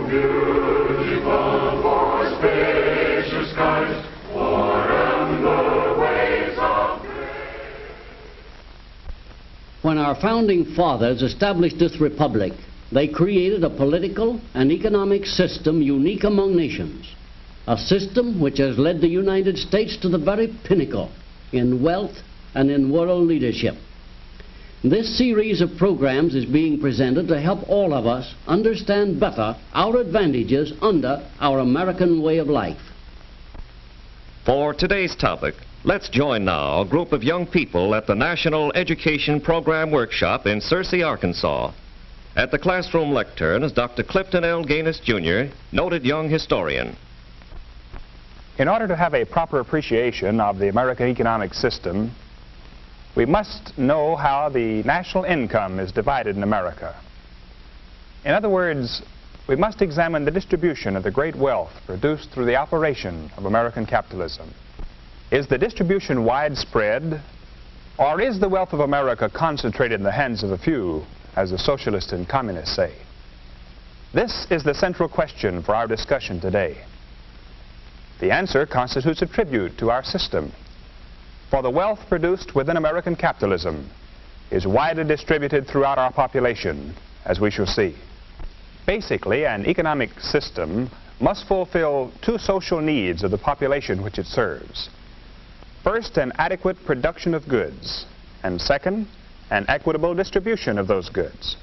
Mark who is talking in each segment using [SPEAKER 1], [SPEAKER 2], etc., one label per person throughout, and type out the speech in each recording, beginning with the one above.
[SPEAKER 1] beautiful for spacious skies, warm the waves of grace.
[SPEAKER 2] When our founding fathers established this republic, they created a political and economic system unique among nations, a system which has led the United States to the very pinnacle in wealth and in world leadership. This series of programs is being presented to help all of us understand better our advantages under our American way of life.
[SPEAKER 3] For today's topic, let's join now a group of young people at the National Education Program Workshop in Searcy, Arkansas. At the classroom lectern is Dr. Clifton L. Ganus, Jr., noted young historian.
[SPEAKER 4] In order to have a proper appreciation of the American economic system, we must know how the national income is divided in America. In other words, we must examine the distribution of the great wealth produced through the operation of American capitalism. Is the distribution widespread, or is the wealth of America concentrated in the hands of a few, as the socialists and communists say? This is the central question for our discussion today. The answer constitutes a tribute to our system, for the wealth produced within American capitalism is widely distributed throughout our population, as we shall see. Basically, an economic system must fulfill two social needs of the population which it serves. First, an adequate production of goods, and second, an equitable distribution of those goods.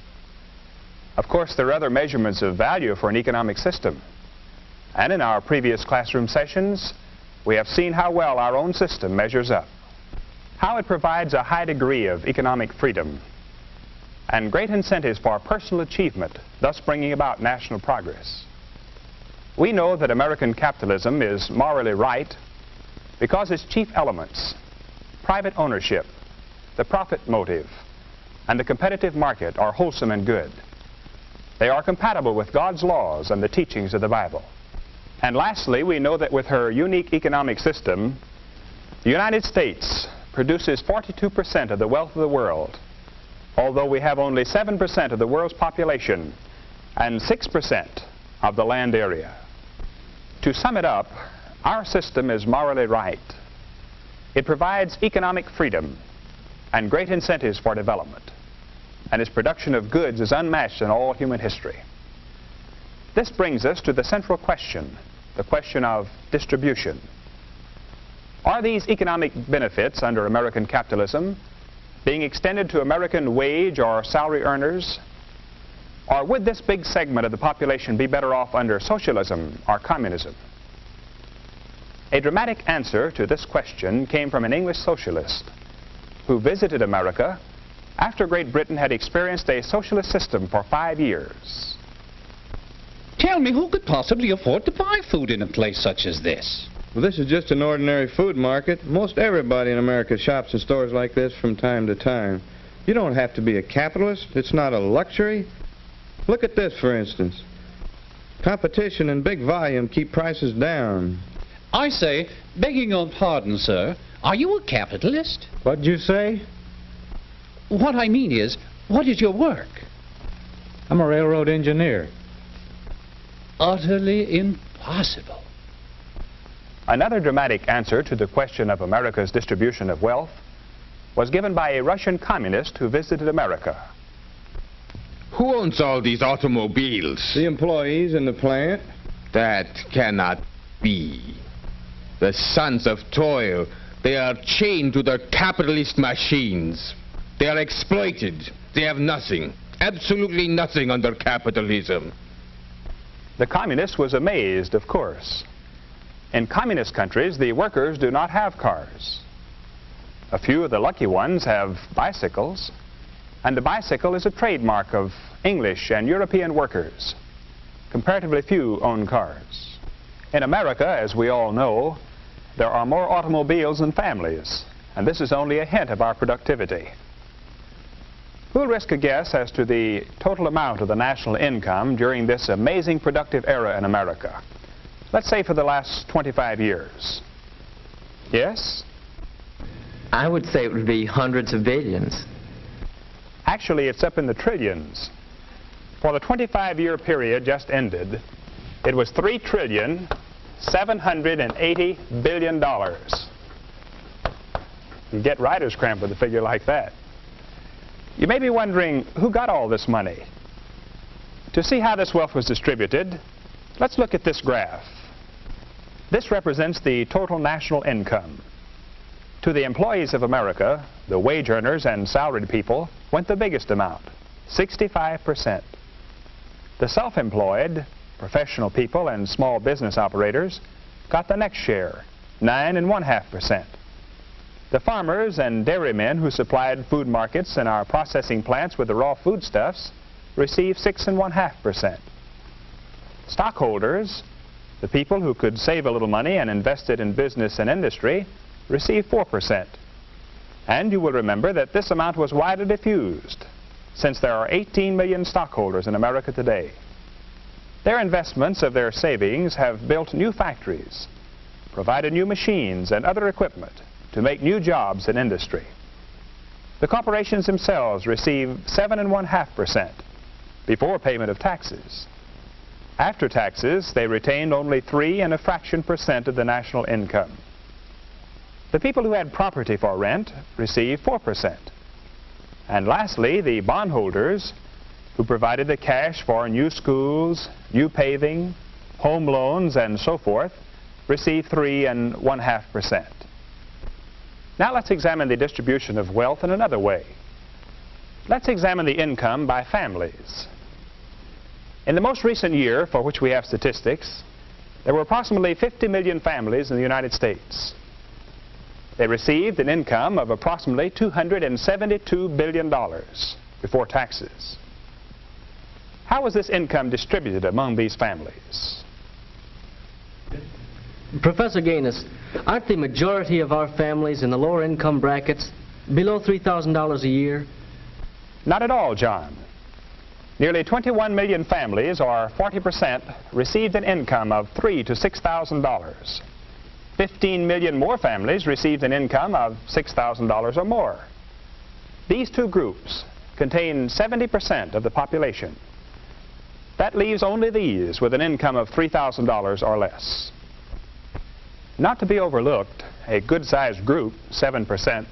[SPEAKER 4] Of course, there are other measurements of value for an economic system, and in our previous classroom sessions, we have seen how well our own system measures up, how it provides a high degree of economic freedom and great incentives for personal achievement, thus bringing about national progress. We know that American capitalism is morally right because its chief elements, private ownership, the profit motive, and the competitive market, are wholesome and good. They are compatible with God's laws and the teachings of the Bible. And lastly, we know that with her unique economic system, the United States produces 42% of the wealth of the world, although we have only 7% of the world's population and 6% of the land area. To sum it up, our system is morally right. It provides economic freedom and great incentives for development, and its production of goods is unmatched in all human history. This brings us to the central question, the question of distribution. Are these economic benefits under American capitalism being extended to American wage or salary earners? Or would this big segment of the population be better off under socialism or communism? A dramatic answer to this question came from an English socialist who visited America after Great Britain had experienced a socialist system for 5 years.
[SPEAKER 5] Tell me, who could possibly afford to buy food in a place such as this?
[SPEAKER 6] Well, this is just an ordinary food market. Most everybody in America shops in stores like this from time to time. You don't have to be a capitalist. It's not a luxury. Look at this, for instance. Competition and big volume keep prices down.
[SPEAKER 5] I say, begging your pardon, sir, are you a capitalist?
[SPEAKER 6] What'd you say?
[SPEAKER 5] What I mean is, what is your work?
[SPEAKER 6] I'm a railroad engineer.
[SPEAKER 5] Utterly impossible.
[SPEAKER 4] Another dramatic answer to the question of America's distribution of wealth was given by a Russian communist who visited America.
[SPEAKER 7] Who owns all these automobiles?
[SPEAKER 6] The employees in the plant.
[SPEAKER 7] That cannot be. The sons of toil, they are chained to their capitalist machines. They are exploited. They have nothing, absolutely nothing under capitalism.
[SPEAKER 4] The communist was amazed, of course. In communist countries, the workers do not have cars. A few of the lucky ones have bicycles, and the bicycle is a trademark of English and European workers. Comparatively few own cars. In America, as we all know, there are more automobiles than families, and this is only a hint of our productivity. Who'll risk a guess as to the total amount of the national income during this amazing productive era in America? Let's say for the last 25 years. Yes?
[SPEAKER 8] I would say it would be hundreds of billions.
[SPEAKER 4] Actually, it's up in the trillions. For the 25-year period just ended, it was $3,780 billion. You get writer's cramp with a figure like that. You may be wondering, who got all this money? To see how this wealth was distributed, let's look at this graph. This represents the total national income. To the employees of America, the wage earners and salaried people, went the biggest amount, 65%. The self-employed, professional people and small business operators got the next share, 9.5%. The farmers and dairymen who supplied food markets and our processing plants with the raw foodstuffs received 6.5%. Stockholders, the people who could save a little money and invest it in business and industry, received 4%. And you will remember that this amount was widely diffused, since there are 18 million stockholders in America today. Their investments of their savings have built new factories, provided new machines and other equipment to make new jobs in industry. The corporations themselves receive 7.5% before payment of taxes. After taxes, they retained only 3.fraction% of the national income. The people who had property for rent received 4%. And lastly, the bondholders, who provided the cash for new schools, new paving, home loans, and so forth, received 3.5%. Now let's examine the distribution of wealth in another way. Let's examine the income by families. In the most recent year, for which we have statistics, there were approximately 50 million families in the United States. They received an income of approximately $272 billion before taxes. How was this income distributed among these families?
[SPEAKER 9] Professor Ganus, aren't the majority of our families in the lower income brackets below $3,000 a year?
[SPEAKER 4] Not at all, John. Nearly 21 million families, or 40%, received an income of $3,000 to $6,000. 15 million more families received an income of $6,000 or more. These two groups contain 70% of the population. That leaves only these with an income of $3,000 or less. Not to be overlooked, a good-sized group, 7%,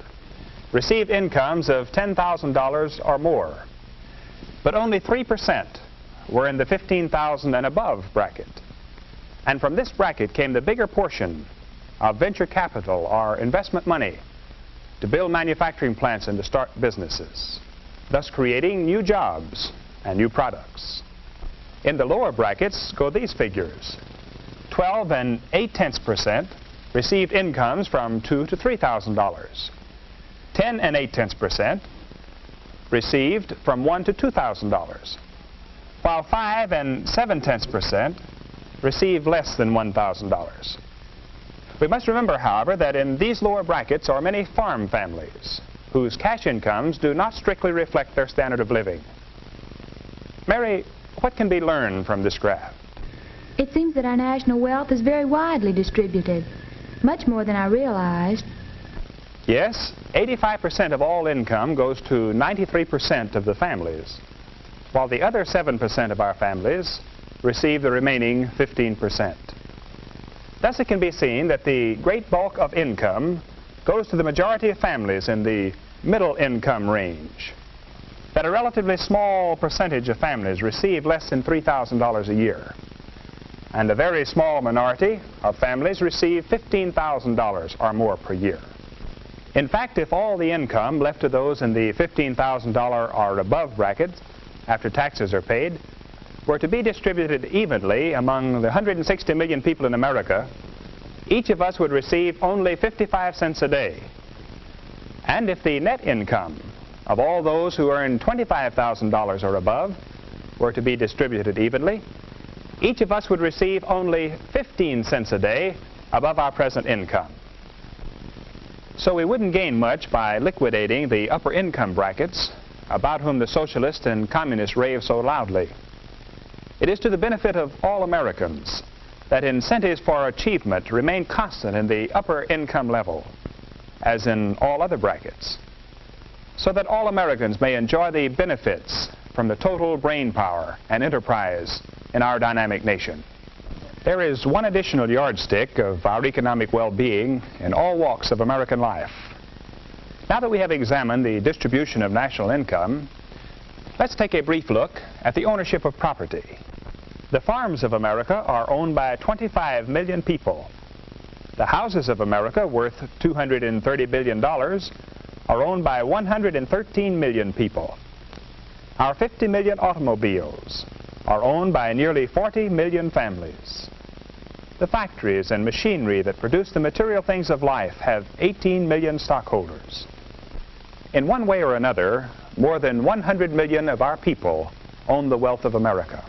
[SPEAKER 4] received incomes of $10,000 or more. But only 3% were in the $15,000 and above bracket. And from this bracket came the bigger portion of venture capital or investment money to build manufacturing plants and to start businesses, thus creating new jobs and new products. In the lower brackets go these figures. 12.8% received incomes from $2,000 to $3,000. 10.8% received from $1,000 to $2,000, while 5.7% received less than $1,000. We must remember, however, that in these lower brackets are many farm families whose cash incomes do not strictly reflect their standard of living. Mary, what can be learned from this graph?
[SPEAKER 10] It seems that our national wealth is very widely distributed, much more than I realized.
[SPEAKER 4] Yes, 85% of all income goes to 93% of the families, while the other 7% of our families receive the remaining 15%. Thus it can be seen that the great bulk of income goes to the majority of families in the middle income range, that a relatively small percentage of families receive less than $3,000 a year, and a very small minority of families receive $15,000 or more per year. In fact, if all the income left to those in the $15,000 or above bracket after taxes are paid were to be distributed evenly among the 160 million people in America, each of us would receive only 55 cents a day. And if the net income of all those who earn $25,000 or above were to be distributed evenly, each of us would receive only 15 cents a day above our present income. So we wouldn't gain much by liquidating the upper income brackets about whom the socialists and communists rave so loudly. It is to the benefit of all Americans that incentives for achievement remain constant in the upper income level, as in all other brackets, so that all Americans may enjoy the benefits from the total brain power and enterprise in our dynamic nation. There is one additional yardstick of our economic well-being in all walks of American life. Now that we have examined the distribution of national income, let's take a brief look at the ownership of property. The farms of America are owned by 25 million people. The houses of America, worth $230 billion, are owned by 113 million people. Our 50 million automobiles are owned by nearly 40 million families. The factories and machinery that produce the material things of life have 18 million stockholders. In one way or another, more than 100 million of our people own the wealth of America.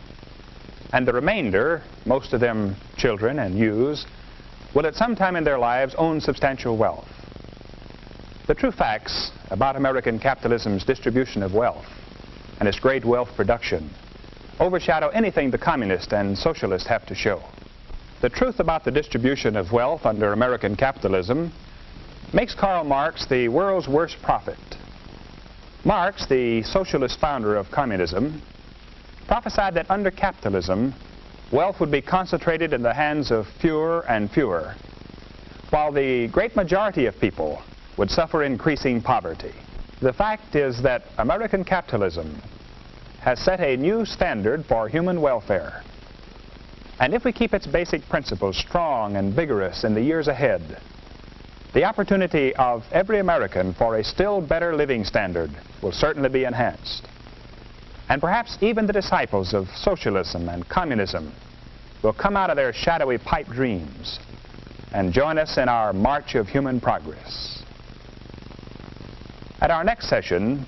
[SPEAKER 4] And the remainder, most of them children and youths, will at some time in their lives own substantial wealth. The true facts about American capitalism's distribution of wealth and its great wealth production overshadow anything the communists and socialists have to show. The truth about the distribution of wealth under American capitalism makes Karl Marx the world's worst prophet. Marx, the socialist founder of communism, prophesied that under capitalism, wealth would be concentrated in the hands of fewer and fewer, while the great majority of people would suffer increasing poverty. The fact is that American capitalism has set a new standard for human welfare. And if we keep its basic principles strong and vigorous in the years ahead, the opportunity of every American for a still better living standard will certainly be enhanced. And perhaps even the disciples of socialism and communism will come out of their shadowy pipe dreams and join us in our march of human progress. At our next session,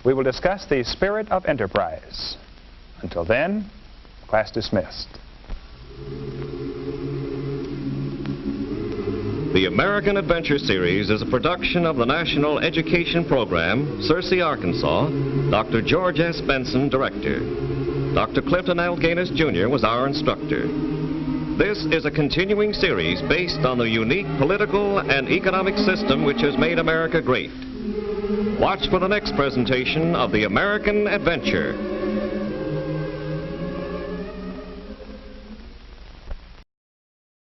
[SPEAKER 4] we will discuss the spirit of enterprise. Until then, class dismissed.
[SPEAKER 3] The American Adventure Series is a production of the National Education Program, Searcy, Arkansas. Dr. George S. Benson, director. Dr. Clifton L. Ganus, Jr. was our instructor. This is a continuing series based on the unique political and economic system which has made America great. Watch for the next presentation of the American Adventure.